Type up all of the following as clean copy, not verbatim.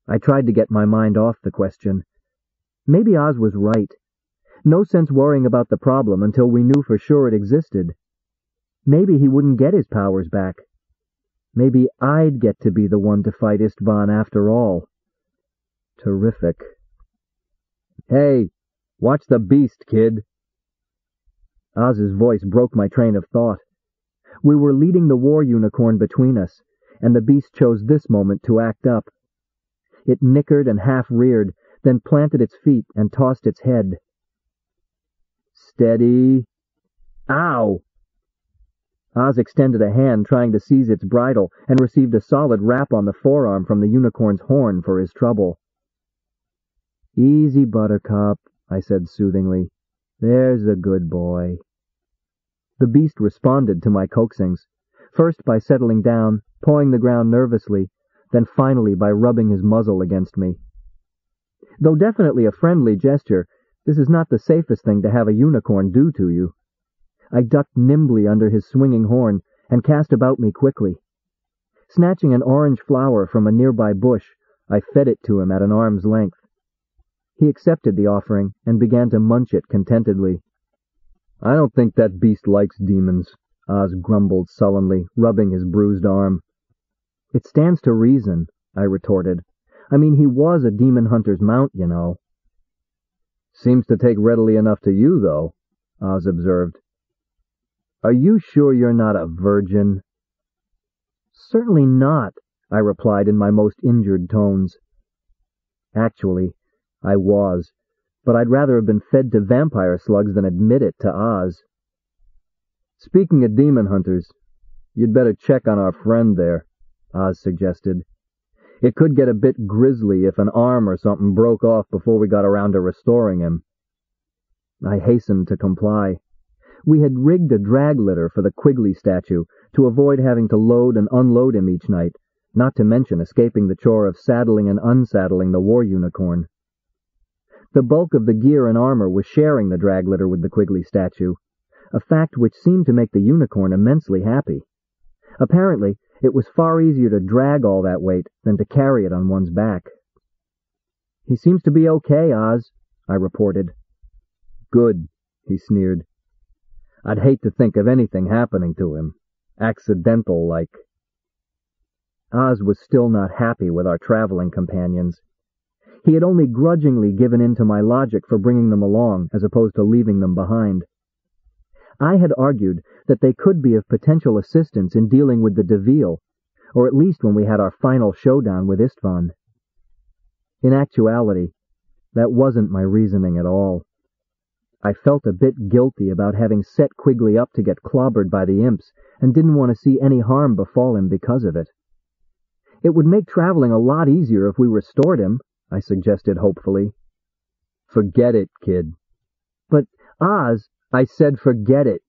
I tried to get my mind off the question. Maybe Oz was right. No sense worrying about the problem until we knew for sure it existed. Maybe he wouldn't get his powers back. Maybe I'd get to be the one to fight Istvan after all. Terrific. Hey, watch the beast, kid. Oz's voice broke my train of thought. We were leading the war unicorn between us, and the beast chose this moment to act up. It nickered and half-reared, then planted its feet and tossed its head. Steady. Ow! Oz extended a hand trying to seize its bridle and received a solid rap on the forearm from the unicorn's horn for his trouble. Easy, Buttercup, I said soothingly. There's a good boy. The beast responded to my coaxings, first by settling down, pawing the ground nervously, then finally by rubbing his muzzle against me. Though definitely a friendly gesture, this is not the safest thing to have a unicorn do to you. I ducked nimbly under his swinging horn and cast about me quickly. Snatching an orange flower from a nearby bush, I fed it to him at an arm's length. He accepted the offering and began to munch it contentedly. I don't think that beast likes demons, Oz grumbled sullenly, rubbing his bruised arm. It stands to reason, I retorted. I mean, he was a demon hunter's mount, you know. Seems to take readily enough to you, though, Oz observed. Are you sure you're not a virgin? Certainly not, I replied in my most injured tones. Actually, I was, but I'd rather have been fed to vampire slugs than admit it to Oz. Speaking of demon hunters, you'd better check on our friend there, Oz suggested. It could get a bit grisly if an arm or something broke off before we got around to restoring him. I hastened to comply. We had rigged a drag litter for the Quigley statue to avoid having to load and unload him each night, not to mention escaping the chore of saddling and unsaddling the war unicorn. The bulk of the gear and armor was sharing the drag litter with the Quigley statue, a fact which seemed to make the unicorn immensely happy. Apparently, it was far easier to drag all that weight than to carry it on one's back. He seems to be okay, Oz, I reported. Good, he sneered. I'd hate to think of anything happening to him. Accidental, like. Oz was still not happy with our traveling companions. He had only grudgingly given in to my logic for bringing them along as opposed to leaving them behind. I had argued that they could be of potential assistance in dealing with the Deville, or at least when we had our final showdown with Istvan. In actuality, that wasn't my reasoning at all. I felt a bit guilty about having set Quigley up to get clobbered by the imps and didn't want to see any harm befall him because of it. It would make traveling a lot easier if we restored him, I suggested hopefully. Forget it, kid. But, Oz, I said forget it.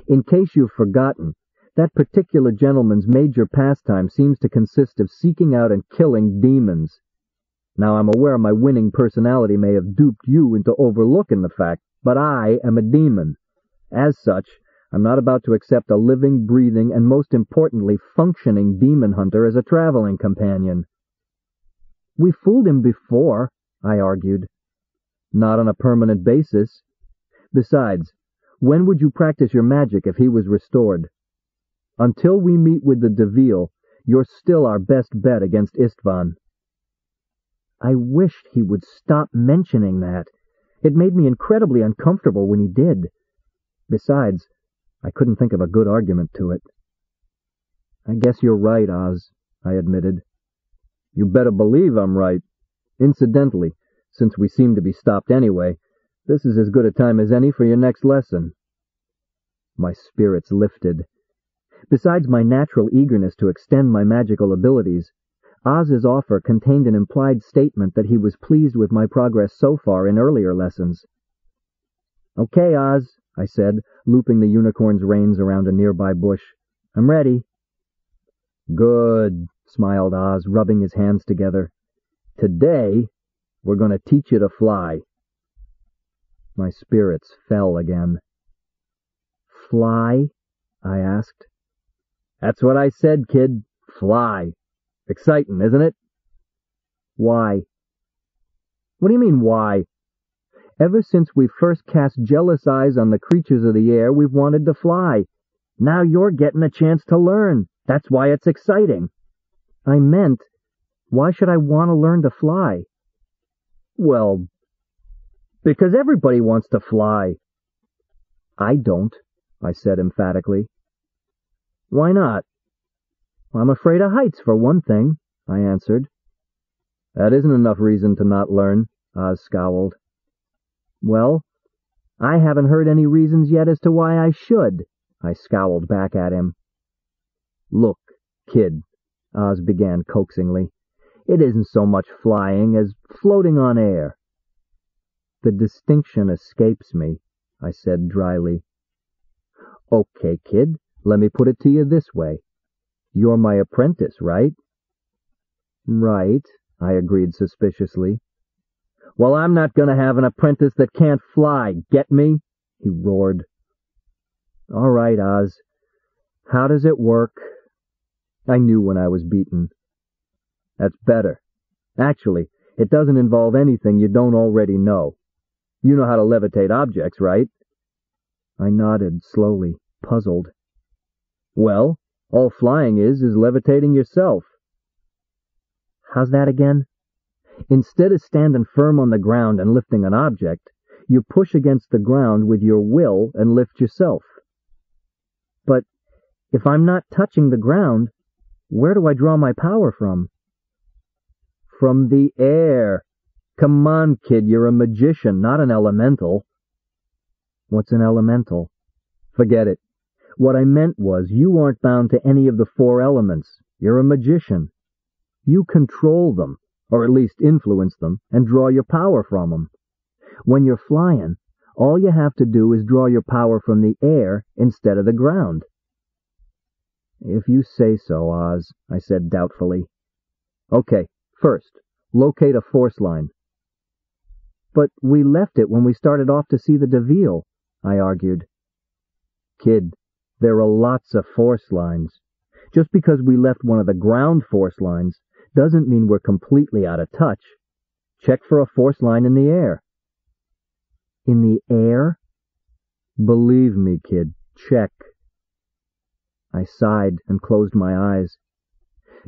In case you've forgotten, that particular gentleman's major pastime seems to consist of seeking out and killing demons. Now, I'm aware my winning personality may have duped you into overlooking the fact, but I am a demon. As such, I'm not about to accept a living, breathing, and most importantly, functioning demon hunter as a traveling companion. We fooled him before, I argued. Not on a permanent basis. Besides, when would you practice your magic if he was restored? Until we meet with the Deville, you're still our best bet against Istvan. I wished he would stop mentioning that. It made me incredibly uncomfortable when he did. Besides, I couldn't think of a good argument to it. I guess you're right, Oz, I admitted. You better believe I'm right. Incidentally, since we seem to be stopped anyway, this is as good a time as any for your next lesson. My spirits lifted. Besides my natural eagerness to extend my magical abilities, Oz's offer contained an implied statement that he was pleased with my progress so far in earlier lessons. Okay, Oz, I said, looping the unicorn's reins around a nearby bush. I'm ready. Good, smiled Oz, rubbing his hands together. Today, we're going to teach you to fly. My spirits fell again. Fly? I asked. That's what I said, kid. Fly. Exciting, isn't it? Why? What do you mean, why? Ever since we first cast jealous eyes on the creatures of the air, we've wanted to fly. Now you're getting a chance to learn. That's why it's exciting. I meant, why should I want to learn to fly? Well, because everybody wants to fly. I don't, I said emphatically. Why not? I'm afraid of heights, for one thing, I answered. That isn't enough reason to not learn, Oz scowled. Well, I haven't heard any reasons yet as to why I should, I scowled back at him. Look, kid, Oz began coaxingly, it isn't so much flying as floating on air. The distinction escapes me, I said dryly. Okay, kid, let me put it to you this way. You're my apprentice, right? Right, I agreed suspiciously. Well, I'm not going to have an apprentice that can't fly, get me? He roared. All right, Oz. How does it work? I knew when I was beaten. That's better. Actually, it doesn't involve anything you don't already know. You know how to levitate objects, right? I nodded slowly, puzzled. Well, all flying is levitating yourself. How's that again? Instead of standing firm on the ground and lifting an object, you push against the ground with your will and lift yourself. But if I'm not touching the ground, where do I draw my power from? From the air. Come on, kid, you're a magician, not an elemental. What's an elemental? Forget it. What I meant was you aren't bound to any of the 4 elements. You're a magician. You control them, or at least influence them, and draw your power from them. When you're flying, all you have to do is draw your power from the air instead of the ground. If you say so, Oz, I said doubtfully. Okay, first, locate a force line. But we left it when we started off to see the DeVille, I argued. Kid, there are lots of force lines. Just because we left one of the ground force lines doesn't mean we're completely out of touch. Check for a force line in the air. In the air? Believe me, kid, check. I sighed and closed my eyes.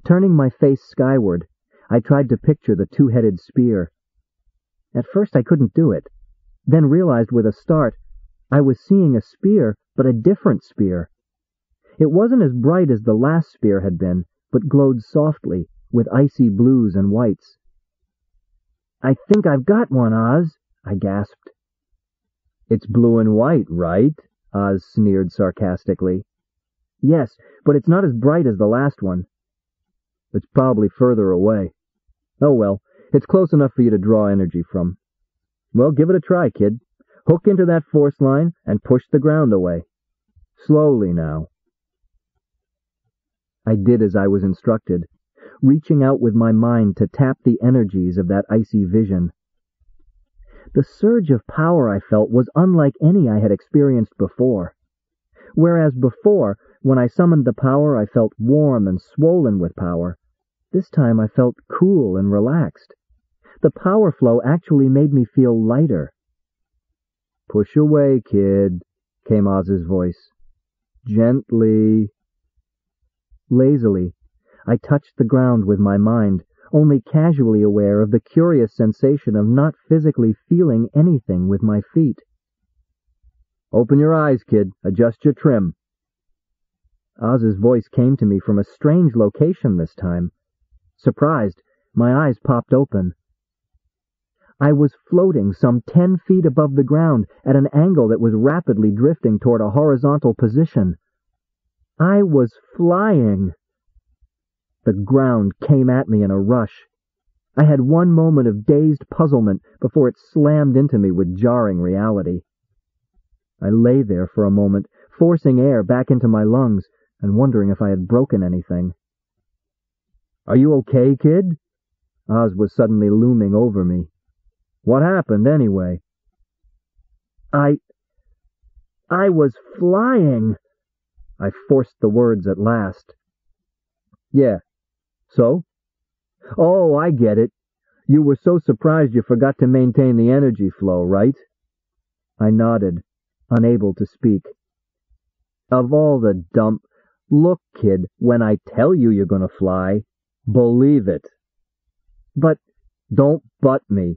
Turning my face skyward, I tried to picture the 2-headed spear. At first I couldn't do it, then realized with a start I was seeing a spear, but a different spear. It wasn't as bright as the last spear had been, but glowed softly, with icy blues and whites. I think I've got one, Oz, I gasped. It's blue and white, right? Oz sneered sarcastically. Yes, but it's not as bright as the last one. It's probably further away. Oh well, it's close enough for you to draw energy from. Well, give it a try, kid. Hook into that force line and push the ground away. Slowly now. I did as I was instructed, reaching out with my mind to tap the energies of that icy vision. The surge of power I felt was unlike any I had experienced before. Whereas before, when I summoned the power, I felt warm and swollen with power. This time I felt cool and relaxed. The power flow actually made me feel lighter. Push away, kid, came Oz's voice. Gently. Lazily, I touched the ground with my mind, only casually aware of the curious sensation of not physically feeling anything with my feet. Open your eyes, kid. Adjust your trim. Oz's voice came to me from a strange location this time. Surprised, my eyes popped open. I was floating some 10 feet above the ground at an angle that was rapidly drifting toward a horizontal position. I was flying. The ground came at me in a rush. I had one moment of dazed puzzlement before it slammed into me with jarring reality. I lay there for a moment, forcing air back into my lungs and wondering if I had broken anything. Are you okay, kid? Oz was suddenly looming over me. What happened, anyway? I was flying. I forced the words at last. Yeah. So? Oh, I get it. You were so surprised you forgot to maintain the energy flow, right? I nodded, unable to speak. Of all the Look, kid, when I tell you you're gonna fly, believe it. But don't butt me.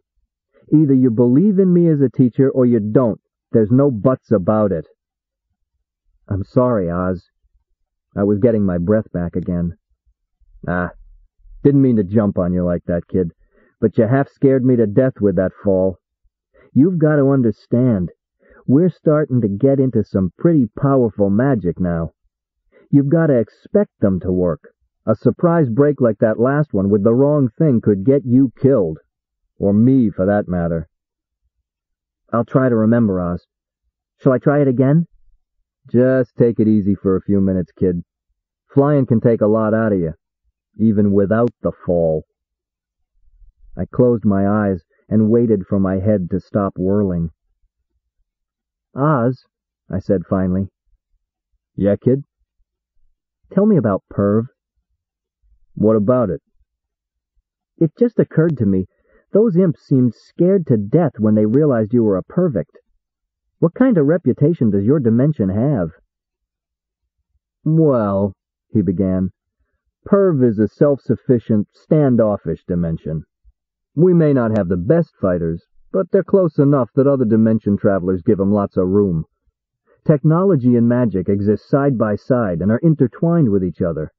Either you believe in me as a teacher or you don't. There's no buts about it. I'm sorry, Oz. I was getting my breath back again. Didn't mean to jump on you like that, kid, but you half scared me to death with that fall. You've got to understand, we're starting to get into some pretty powerful magic now. You've got to expect them to work. A surprise break like that last one with the wrong thing could get you killed. Or me, for that matter. I'll try to remember, Oz. Shall I try it again? Just take it easy for a few minutes, kid. Flying can take a lot out of you, even without the fall. I closed my eyes and waited for my head to stop whirling. Oz, I said finally. Yeah, kid? Tell me about Perv. What about it? It just occurred to me, those imps seemed scared to death when they realized you were a pervict. What kind of reputation does your dimension have? Well, he began, Perv is a self-sufficient, standoffish dimension. We may not have the best fighters, but they're close enough that other dimension travelers give them lots of room. Technology and magic exist side by side and are intertwined with each other.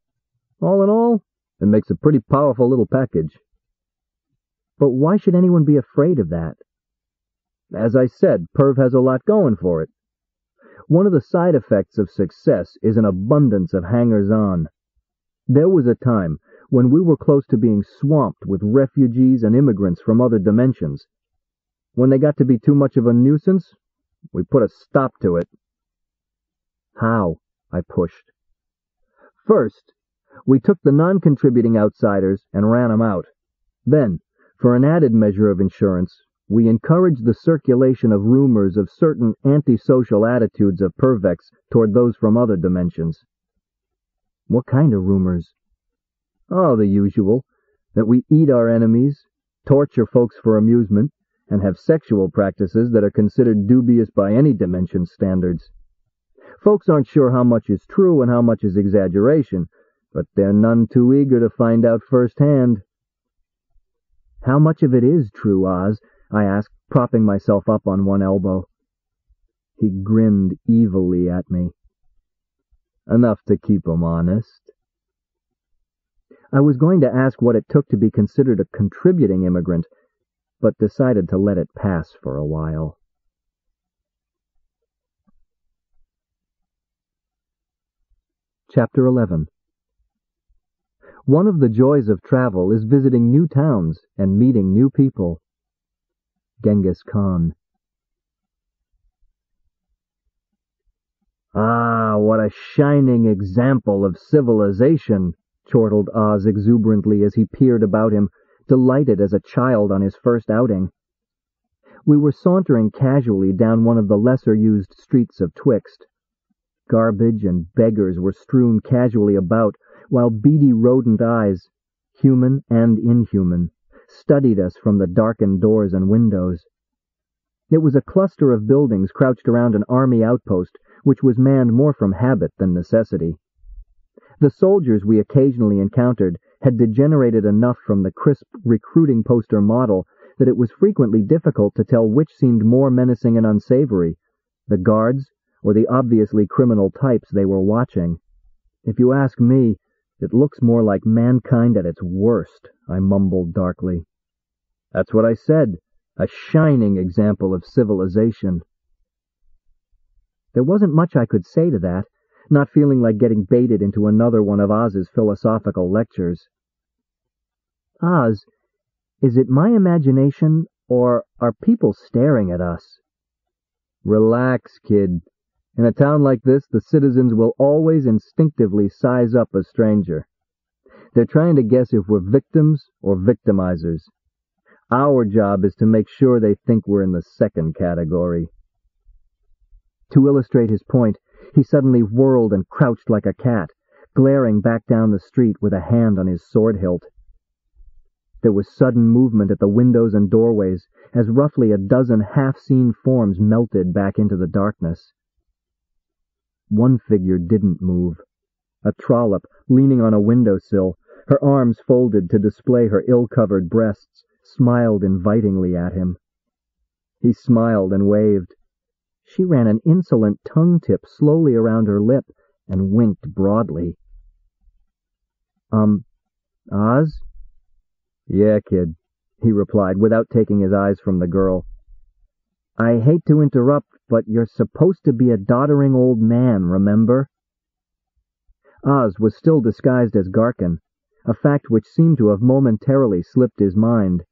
All in all, it makes a pretty powerful little package. But why should anyone be afraid of that? As I said, Perv has a lot going for it. One of the side effects of success is an abundance of hangers-on. There was a time when we were close to being swamped with refugees and immigrants from other dimensions. When they got to be too much of a nuisance, we put a stop to it. How? I pushed. First, we took the non-contributing outsiders and ran them out. Then, for an added measure of insurance, we encouraged the circulation of rumors of certain antisocial attitudes of Pervex toward those from other dimensions. What kind of rumors? Oh, the usual. That we eat our enemies, torture folks for amusement, and have sexual practices that are considered dubious by any dimension's standards. Folks aren't sure how much is true and how much is exaggeration, but they're none too eager to find out firsthand. How much of it is true, Oz? I asked, propping myself up on one elbow. He grinned evilly at me. Enough to keep 'em honest. I was going to ask what it took to be considered a contributing immigrant, but decided to let it pass for a while. Chapter 11. One of the joys of travel is visiting new towns and meeting new people. Genghis Khan. Ah, what a shining example of civilization, chortled Oz exuberantly as he peered about him, delighted as a child on his first outing. We were sauntering casually down one of the lesser-used streets of Twixt. Garbage and beggars were strewn casually about, while beady rodent eyes, human and inhuman, studied us from the darkened doors and windows. It was a cluster of buildings crouched around an army outpost, which was manned more from habit than necessity. The soldiers we occasionally encountered had degenerated enough from the crisp recruiting poster model that it was frequently difficult to tell which seemed more menacing and unsavory, the guards or the obviously criminal types they were watching. If you ask me, it looks more like mankind at its worst, I mumbled darkly. That's what I said, a shining example of civilization. There wasn't much I could say to that, not feeling like getting baited into another one of Oz's philosophical lectures. Oz, is it my imagination, or are people staring at us? Relax, kid. In a town like this, the citizens will always instinctively size up a stranger. They're trying to guess if we're victims or victimizers. Our job is to make sure they think we're in the second category. To illustrate his point, he suddenly whirled and crouched like a cat, glaring back down the street with a hand on his sword hilt. There was sudden movement at the windows and doorways as roughly a dozen half-seen forms melted back into the darkness. One figure didn't move. A trollop, leaning on a windowsill, her arms folded to display her ill-covered breasts, smiled invitingly at him. He smiled and waved. She ran an insolent tongue-tip slowly around her lip and winked broadly. Oz? Yeah, kid, he replied without taking his eyes from the girl. I hate to interrupt, but you're supposed to be a doddering old man, remember? Oz was still disguised as Garkin, a fact which seemed to have momentarily slipped his mind.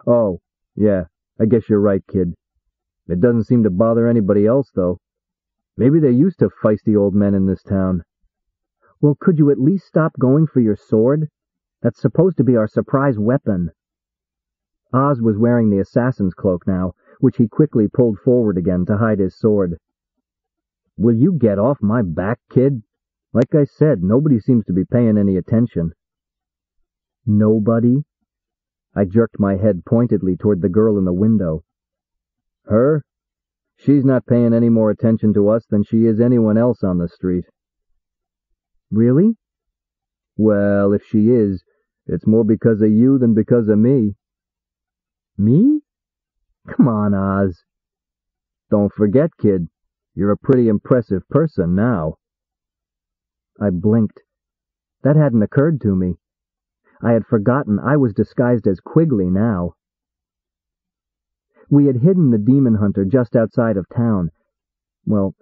Oh, yeah, I guess you're right, kid. It doesn't seem to bother anybody else, though. Maybe they're used to feisty old men in this town. Well, could you at least stop going for your sword? That's supposed to be our surprise weapon. Oz was wearing the assassin's cloak now, which he quickly pulled forward again to hide his sword. Will you get off my back, kid? Like I said, nobody seems to be paying any attention. Nobody? I jerked my head pointedly toward the girl in the window. Her? She's not paying any more attention to us than she is anyone else on the street. Really? Well, if she is, it's more because of you than because of me. Me? Come on, Oz. Don't forget, kid, you're a pretty impressive person now. I blinked. That hadn't occurred to me. I had forgotten I was disguised as Quigley now. We had hidden the demon hunter just outside of town. Well,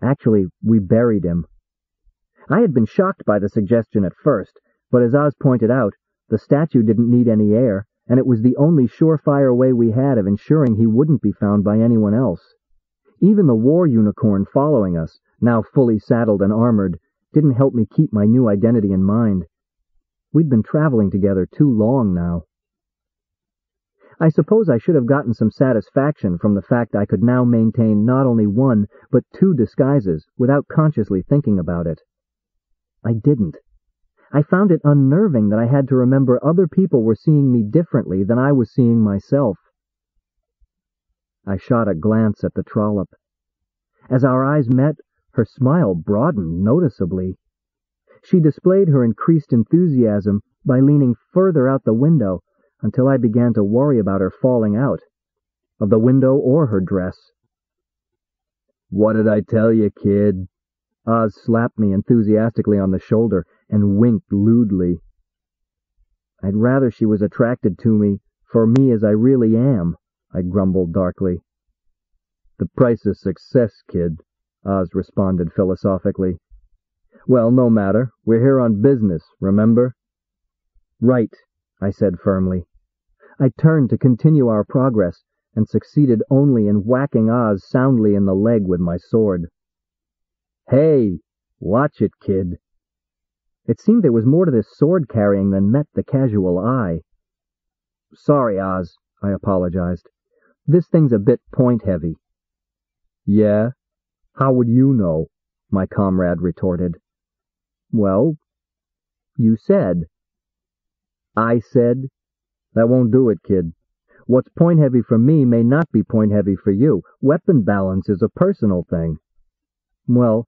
actually, we buried him. I had been shocked by the suggestion at first, but as Oz pointed out, the statue didn't need any air, and it was the only surefire way we had of ensuring he wouldn't be found by anyone else. Even the war unicorn following us, now fully saddled and armored, didn't help me keep my new identity in mind. We'd been traveling together too long now. I suppose I should have gotten some satisfaction from the fact I could now maintain not only one, but two disguises without consciously thinking about it. I didn't. I found it unnerving that I had to remember other people were seeing me differently than I was seeing myself. I shot a glance at the trollop. As our eyes met, her smile broadened noticeably. She displayed her increased enthusiasm by leaning further out the window until I began to worry about her falling out, of the window or her dress. What did I tell you, kid? Oz slapped me enthusiastically on the shoulder and winked lewdly. I'd rather she was attracted to me, for me as I really am, I grumbled darkly. The price of success, kid, Oz responded philosophically. Well, no matter. We're here on business, remember? Right, I said firmly. I turned to continue our progress and succeeded only in whacking Oz soundly in the leg with my sword. Hey, watch it, kid. It seemed there was more to this sword-carrying than met the casual eye. Sorry, Oz, I apologized. This thing's a bit point-heavy. Yeah? How would you know? My comrade retorted. Well, you said. I said? That won't do it, kid. What's point-heavy for me may not be point-heavy for you. Weapon balance is a personal thing. Well,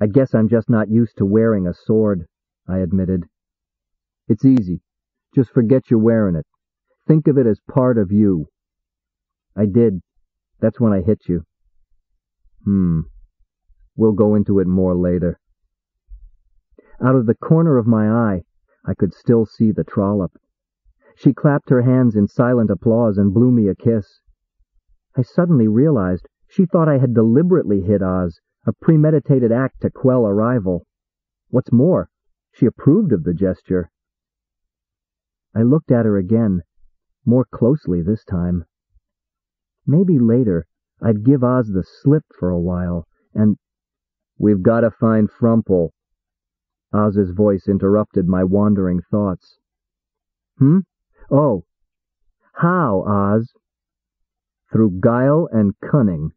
I guess I'm just not used to wearing a sword, I admitted. It's easy. Just forget you're wearing it. Think of it as part of you. I did. That's when I hit you. We'll go into it more later. Out of the corner of my eye, I could still see the trollop. She clapped her hands in silent applause and blew me a kiss. I suddenly realized she thought I had deliberately hit Oz, a premeditated act to quell a rival. What's more, she approved of the gesture. I looked at her again, more closely this time. Maybe later I'd give Oz the slip for a while, and... We've got to find Frumple. Oz's voice interrupted my wandering thoughts. Oh. How, Oz? Through guile and cunning.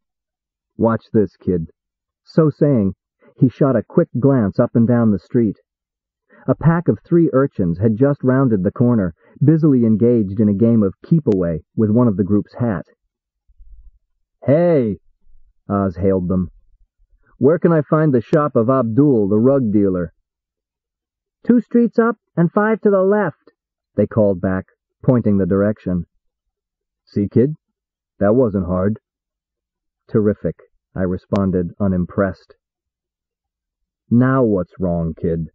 Watch this, kid. So saying, he shot a quick glance up and down the street. A pack of 3 urchins had just rounded the corner, busily engaged in a game of keep-away with one of the group's hat. "Hey!" Oz hailed them. "Where can I find the shop of Abdul, the rug dealer?" "2 streets up and 5 to the left," they called back, pointing the direction. "See, kid? That wasn't hard." "Terrific," I responded, unimpressed. "Now what's wrong, kid?"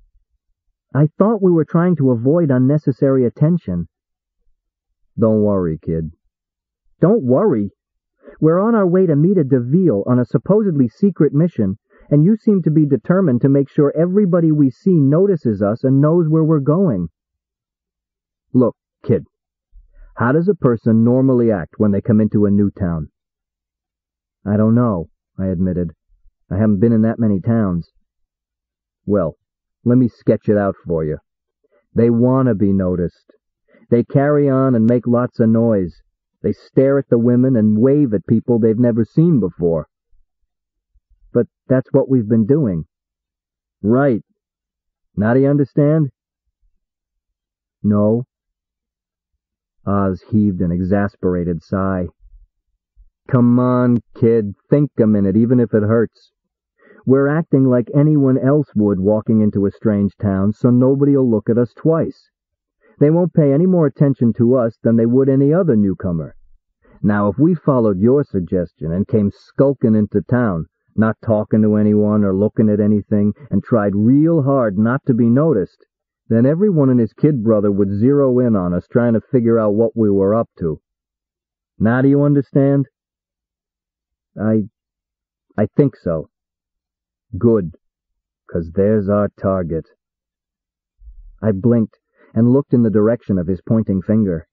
"I thought we were trying to avoid unnecessary attention." "Don't worry, kid." "Don't worry? We're on our way to meet a DeVille on a supposedly secret mission, and you seem to be determined to make sure everybody we see notices us and knows where we're going." "Look, kid, how does a person normally act when they come into a new town?" "I don't know," I admitted. "I haven't been in that many towns." "Well, let me sketch it out for you. They want to be noticed. They carry on and make lots of noise. They stare at the women and wave at people they've never seen before." "But that's what we've been doing." "Right. Now do you understand?" "No." Oz heaved an exasperated sigh. "Come on, kid, think a minute, even if it hurts. We're acting like anyone else would walking into a strange town, so nobody'll look at us twice. They won't pay any more attention to us than they would any other newcomer. Now, if we followed your suggestion and came skulking into town, not talking to anyone or looking at anything, and tried real hard not to be noticed, then everyone and his kid brother would zero in on us trying to figure out what we were up to. Now do you understand?" I think so." "Good, 'cause there's our target." I blinked and looked in the direction of his pointing finger.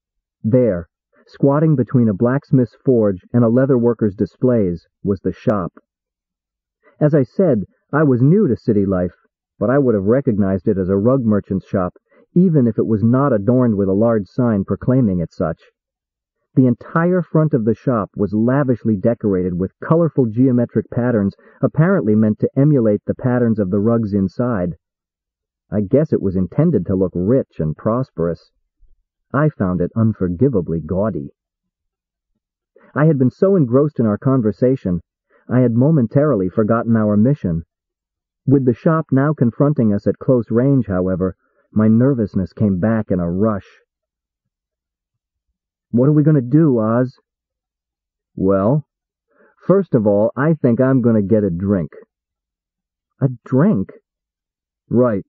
There, squatting between a blacksmith's forge and a leatherworker's displays, was the shop. As I said, I was new to city life, but I would have recognized it as a rug merchant's shop, even if it was not adorned with a large sign proclaiming it such. The entire front of the shop was lavishly decorated with colorful geometric patterns, apparently meant to emulate the patterns of the rugs inside. I guess it was intended to look rich and prosperous. I found it unforgivably gaudy. I had been so engrossed in our conversation, I had momentarily forgotten our mission. With the shop now confronting us at close range, however, my nervousness came back in a rush. "What are we going to do, Oz?" "Well, first of all, I think I'm going to get a drink." "A drink?" "Right.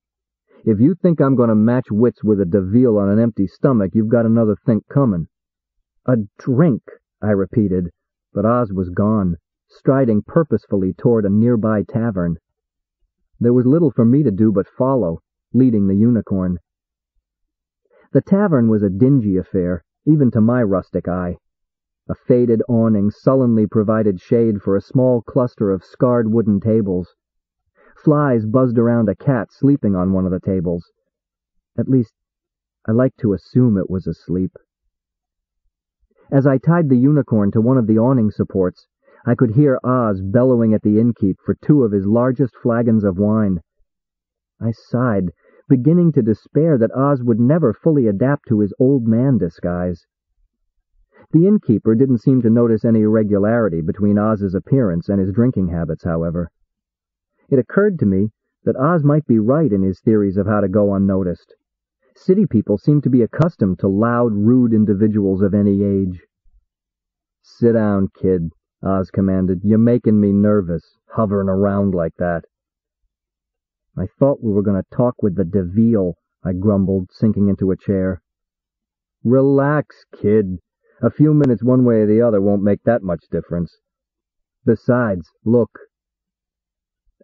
If you think I'm going to match wits with a DeVille on an empty stomach, you've got another think coming." "A drink," I repeated, but Oz was gone, striding purposefully toward a nearby tavern. There was little for me to do but follow, leading the unicorn. The tavern was a dingy affair, even to my rustic eye. A faded awning sullenly provided shade for a small cluster of scarred wooden tables. Flies buzzed around a cat sleeping on one of the tables. At least, I like to assume it was asleep. As I tied the unicorn to one of the awning supports, I could hear Oz bellowing at the innkeep for 2 of his largest flagons of wine. I sighed, beginning to despair that Oz would never fully adapt to his old man disguise. The innkeeper didn't seem to notice any irregularity between Oz's appearance and his drinking habits, however. It occurred to me that Oz might be right in his theories of how to go unnoticed. City people seem to be accustomed to loud, rude individuals of any age. "Sit down, kid," Oz commanded. "You're making me nervous, hovering around like that." "I thought we were going to talk with the DeVille," I grumbled, sinking into a chair. "Relax, kid. A few minutes one way or the other won't make that much difference. Besides, look."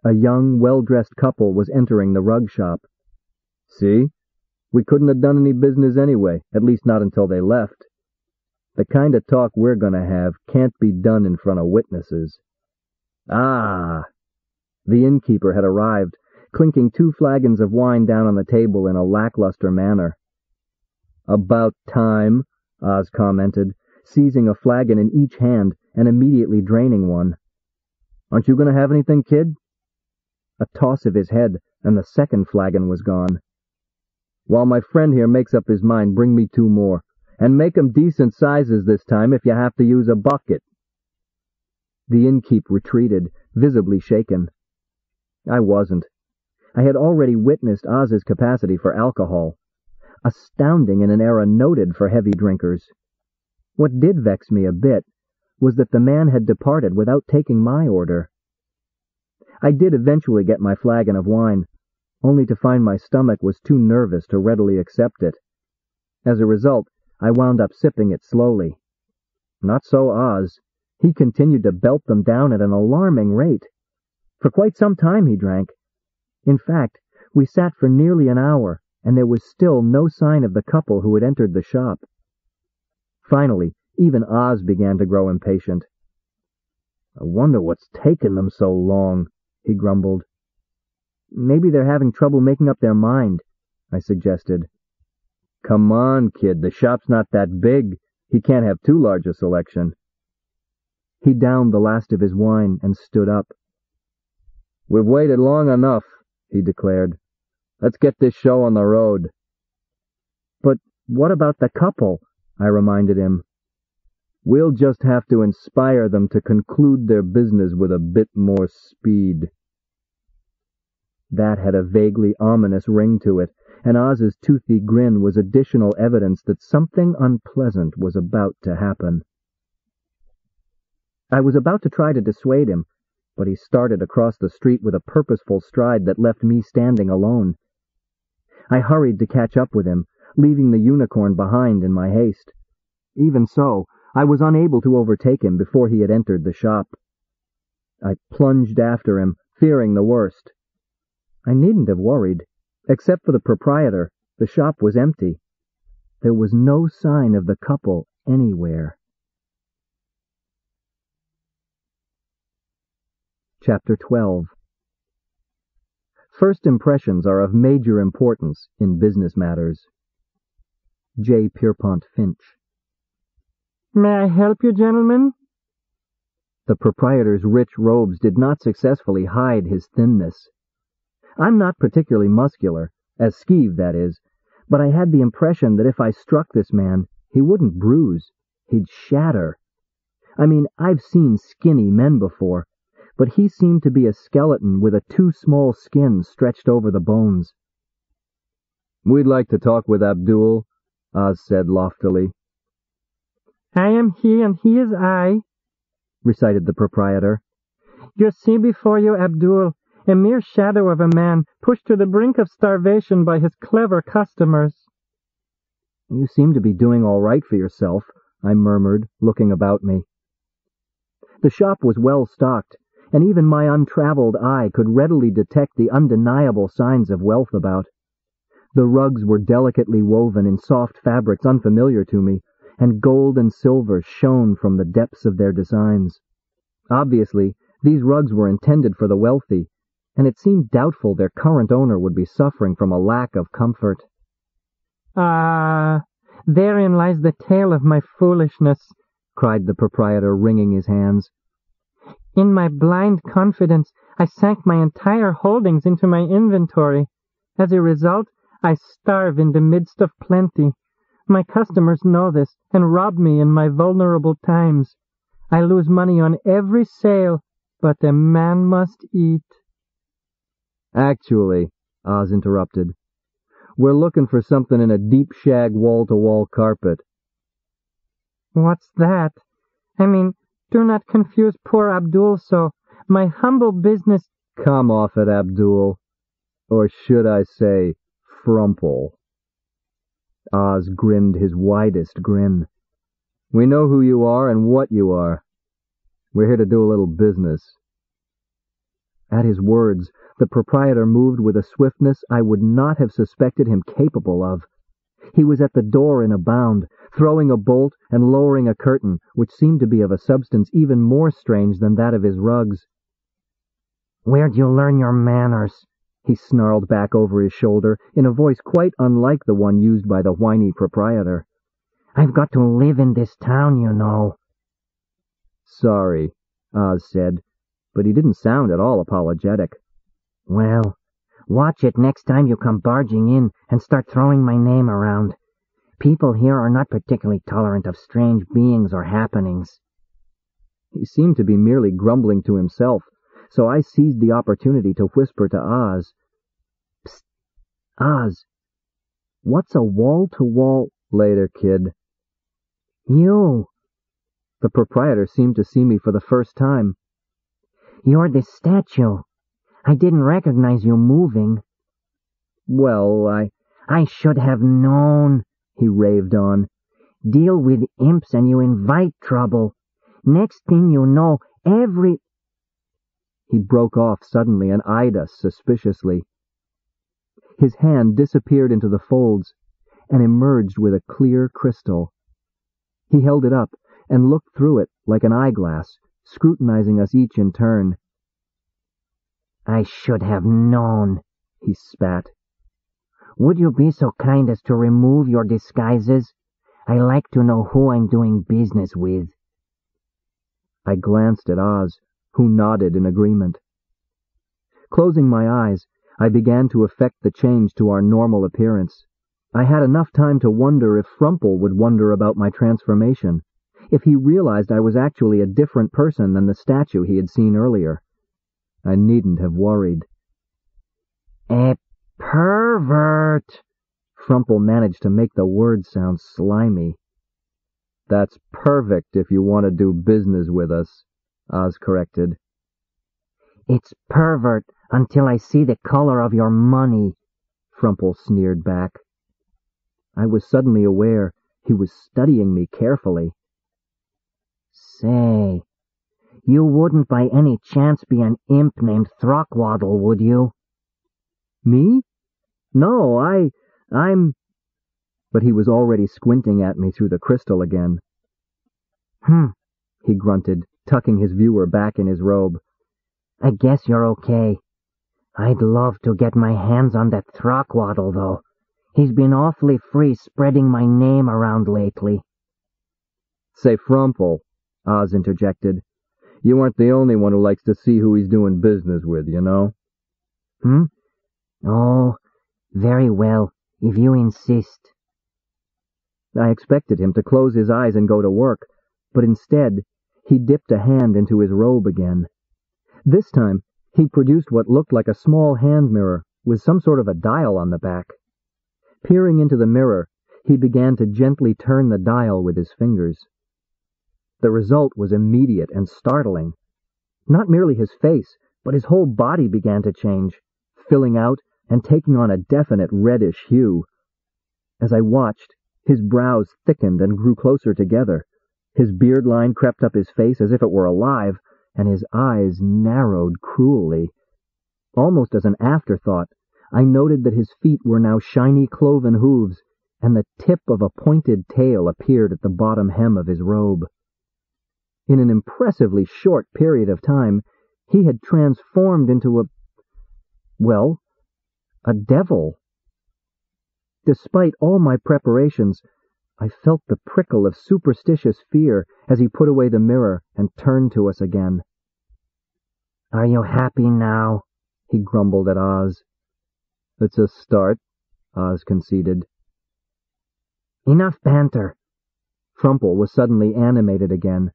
A young, well-dressed couple was entering the rug shop. "See? We couldn't have done any business anyway, at least not until they left. The kind of talk we're going to have can't be done in front of witnesses." "Ah!" The innkeeper had arrived, clinking 2 flagons of wine down on the table in a lackluster manner. "About time," Oz commented, seizing a flagon in each hand and immediately draining one. "Aren't you going to have anything, kid?" A toss of his head, and the second flagon was gone. While my friend here makes up his mind, bring me 2 more. And make 'em decent sizes this time if you have to use a bucket." The innkeep retreated, visibly shaken. I wasn't. I had already witnessed Oz's capacity for alcohol. Astounding in an era noted for heavy drinkers. What did vex me a bit was that the man had departed without taking my order. I did eventually get my flagon of wine, only to find my stomach was too nervous to readily accept it. As a result, I wound up sipping it slowly. Not so Oz. He continued to belt them down at an alarming rate. For quite some time he drank. In fact, we sat for nearly an hour, and there was still no sign of the couple who had entered the shop. Finally, even Oz began to grow impatient. "I wonder what's taken them so long," he grumbled. "Maybe they're having trouble making up their mind," I suggested. "Come on, kid, the shop's not that big. He can't have too large a selection." He downed the last of his wine and stood up. "We've waited long enough," he declared. "Let's get this show on the road." "But what about the couple?" I reminded him. "We'll just have to inspire them to conclude their business with a bit more speed." That had a vaguely ominous ring to it, and Oz's toothy grin was additional evidence that something unpleasant was about to happen. I was about to try to dissuade him, but he started across the street with a purposeful stride that left me standing alone. I hurried to catch up with him, leaving the unicorn behind in my haste. Even so, I was unable to overtake him before he had entered the shop. I plunged after him, fearing the worst. I needn't have worried. Except for the proprietor, the shop was empty. There was no sign of the couple anywhere. Chapter 12. First impressions are of major importance in business matters. J. Pierpont Finch. "May I help you, gentlemen?" The proprietor's rich robes did not successfully hide his thinness. I'm not particularly muscular, as skeeved, that is, but I had the impression that if I struck this man, he wouldn't bruise. He'd shatter. I mean, I've seen skinny men before, but he seemed to be a skeleton with a too small skin stretched over the bones. "We'd like to talk with Abdul," Oz said loftily. "I am he and he is I," recited the proprietor. "You see before you Abdul, a mere shadow of a man pushed to the brink of starvation by his clever customers." "You seem to be doing all right for yourself," I murmured, looking about me. The shop was well stocked, and even my untraveled eye could readily detect the undeniable signs of wealth about. The rugs were delicately woven in soft fabrics unfamiliar to me, and gold and silver shone from the depths of their designs. Obviously, these rugs were intended for the wealthy, and it seemed doubtful their current owner would be suffering from a lack of comfort. Therein lies the tale of my foolishness," cried the proprietor, wringing his hands. "In my blind confidence, I sank my entire holdings into my inventory. As a result, I starve in the midst of plenty. My customers know this and rob me in my vulnerable times. I lose money on every sale, but the man must eat." "Actually," Oz interrupted, "we're looking for something in a deep shag wall-to-wall carpet." "What's that? I mean, do not confuse poor Abdul so. My humble business—" "Come off it, Abdul. Or should I say, Frumple." Oz grinned his widest grin. "We know who you are and what you are. We're here to do a little business." At his words, the proprietor moved with a swiftness I would not have suspected him capable of. He was at the door in a bound, throwing a bolt and lowering a curtain, which seemed to be of a substance even more strange than that of his rugs. "Where'd you learn your manners?" he snarled back over his shoulder, in a voice quite unlike the one used by the whiny proprietor. "I've got to live in this town, you know." "Sorry," Oz said, but he didn't sound at all apologetic. "Well, Watch it next time you come barging in and start throwing my name around. People here are not particularly tolerant of strange beings or happenings." He seemed to be merely grumbling to himself, so I seized the opportunity to whisper to Oz. "Psst, Oz, what's a wall-to-wall—" "Later, kid." "You!" The proprietor seemed to see me for the first time. "You're the statue. I didn't recognize you moving." "Well, I should have known," he raved on. "Deal with imps and you invite trouble. Next thing you know, He broke off suddenly and eyed us suspiciously. His hand disappeared into the folds and emerged with a clear crystal. He held it up and looked through it like an eyeglass, scrutinizing us each in turn. "I should have known," he spat. "Would you be so kind as to remove your disguises? I like to know who I'm doing business with." I glanced at Oz, who nodded in agreement. Closing my eyes, I began to effect the change to our normal appearance. I had enough time to wonder if Frumple would wonder about my transformation, if he realized I was actually a different person than the statue he had seen earlier. I needn't have worried. "A pervert!" Frumple managed to make the word sound slimy. "That's perfect if you want to do business with us," Oz corrected. "It's pervert until I see the color of your money," Frumple sneered back. I was suddenly aware he was studying me carefully. "Say, you wouldn't by any chance be an imp named Throckwaddle, would you?" "Me? No, I'm—" But he was already squinting at me through the crystal again. He grunted, tucking his viewer back in his robe. "I guess you're okay. I'd love to get my hands on that Throckwaddle, though. He's been awfully free spreading my name around lately." "Say, Frumple," Oz interjected. "You aren't the only one who likes to see who he's doing business with, you know?" "Oh, very well, if you insist." I expected him to close his eyes and go to work, but instead he dipped a hand into his robe again. This time he produced what looked like a small hand mirror with some sort of a dial on the back. Peering into the mirror, he began to gently turn the dial with his fingers. The result was immediate and startling. Not merely his face, but his whole body began to change, filling out and taking on a definite reddish hue. As I watched, his brows thickened and grew closer together. His beard line crept up his face as if it were alive, and his eyes narrowed cruelly. Almost as an afterthought, I noted that his feet were now shiny cloven hooves, and the tip of a pointed tail appeared at the bottom hem of his robe. In an impressively short period of time, he had transformed into a devil. Despite all my preparations, I felt the prickle of superstitious fear as he put away the mirror and turned to us again. "Are you happy now?" he grumbled at Oz. "It's a start," Oz conceded. "Enough banter." Frumple was suddenly animated again.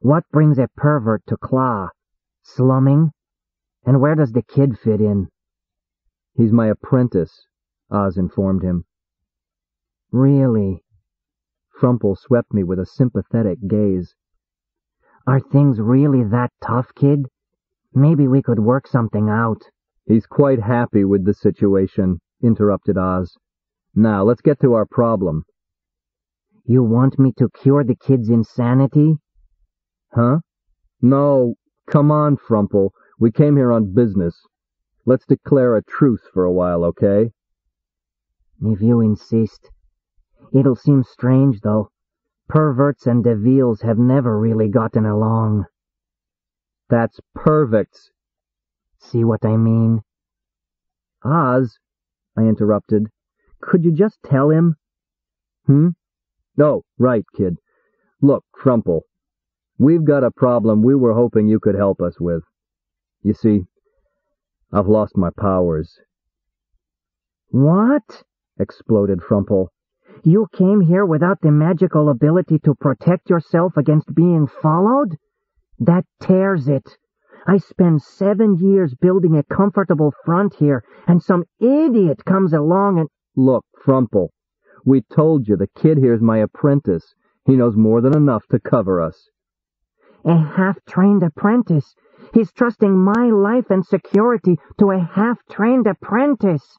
"What brings a pervert to Claw? Slumming? And where does the kid fit in?" "He's my apprentice," Oz informed him. "Really?" Frumple swept me with a sympathetic gaze. "Are things really that tough, kid? Maybe we could work something out." "He's quite happy with the situation," interrupted Oz. "Now, let's get to our problem." "You want me to cure the kid's insanity?" "Huh? No, come on, Frumple. We came here on business. Let's declare a truce for a while, okay?" "If you insist. It'll seem strange, though. Perverts and Devils have never really gotten along." "That's perfect." "See what I mean?" "Oz," I interrupted, "could you just tell him?" "Oh, right, kid. Look, Frumple, we've got a problem we were hoping you could help us with. You see, I've lost my powers. What? Exploded Frumple. You came here without the magical ability to protect yourself against being followed? That tears it. I spent 7 years building a comfortable front here, and some idiot comes along and— Look, Frumple, we told you the kid here's my apprentice. He knows more than enough to cover us. A half-trained apprentice? He's trusting my life and security to a half-trained apprentice.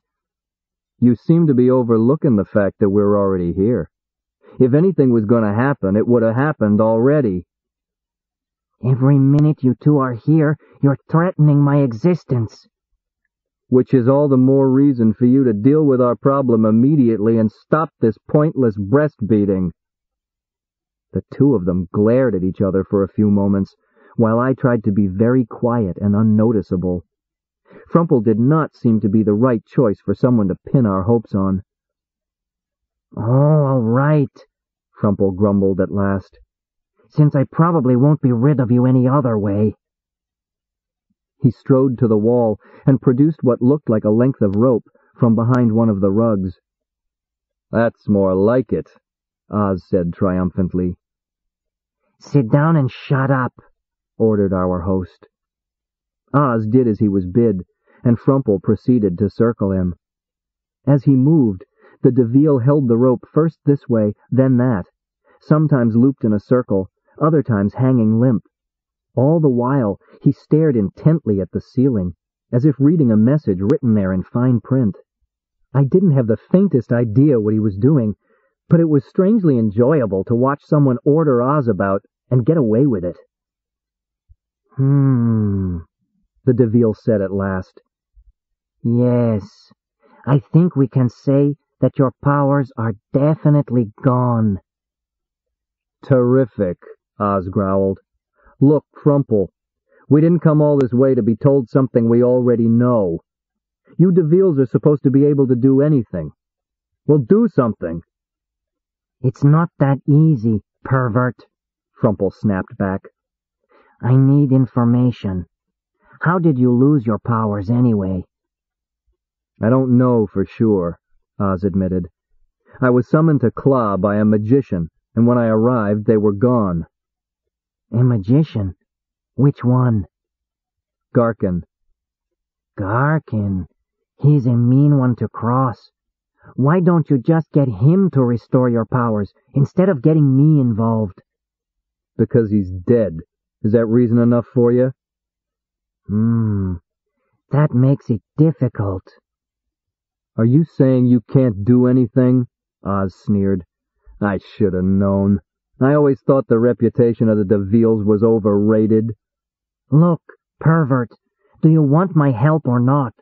You seem to be overlooking the fact that we're already here. If anything was going to happen, it would have happened already. Every minute you two are here, you're threatening my existence. Which is all the more reason for you to deal with our problem immediately and stop this pointless breastbeating. The two of them glared at each other for a few moments, while I tried to be very quiet and unnoticeable. Frumple did not seem to be the right choice for someone to pin our hopes on. Oh, all right, Frumple grumbled at last, since I probably won't be rid of you any other way. He strode to the wall and produced what looked like a length of rope from behind one of the rugs. That's more like it, Oz said triumphantly. Sit down and shut up, ordered our host. Oz did as he was bid, and Frumple proceeded to circle him. As he moved, the DeVille held the rope first this way, then that, sometimes looped in a circle, other times hanging limp. All the while, he stared intently at the ceiling, as if reading a message written there in fine print. I didn't have the faintest idea what he was doing, but it was strangely enjoyable to watch someone order Oz about and get away with it. The DeVille said at last. Yes, I think we can say that your powers are definitely gone. Terrific, Oz growled. Look, Frumple, we didn't come all this way to be told something we already know. You DeVilles are supposed to be able to do anything. Well, do something. It's not that easy, pervert, Frumple snapped back. I need information. How did you lose your powers anyway? I don't know for sure, Oz admitted. I was summoned to Claw by a magician, and when I arrived, they were gone. A magician? Which one? Garkin. Garkin? He's a mean one to cross. Why don't you just get him to restore your powers, instead of getting me involved? Because he's dead. Is that reason enough for you? That makes it difficult. Are you saying you can't do anything? Oz sneered. I should have known. I always thought the reputation of the DeVilles was overrated. Look, pervert, do you want my help or not?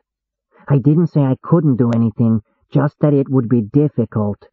I didn't say I couldn't do anything, just that it would be difficult.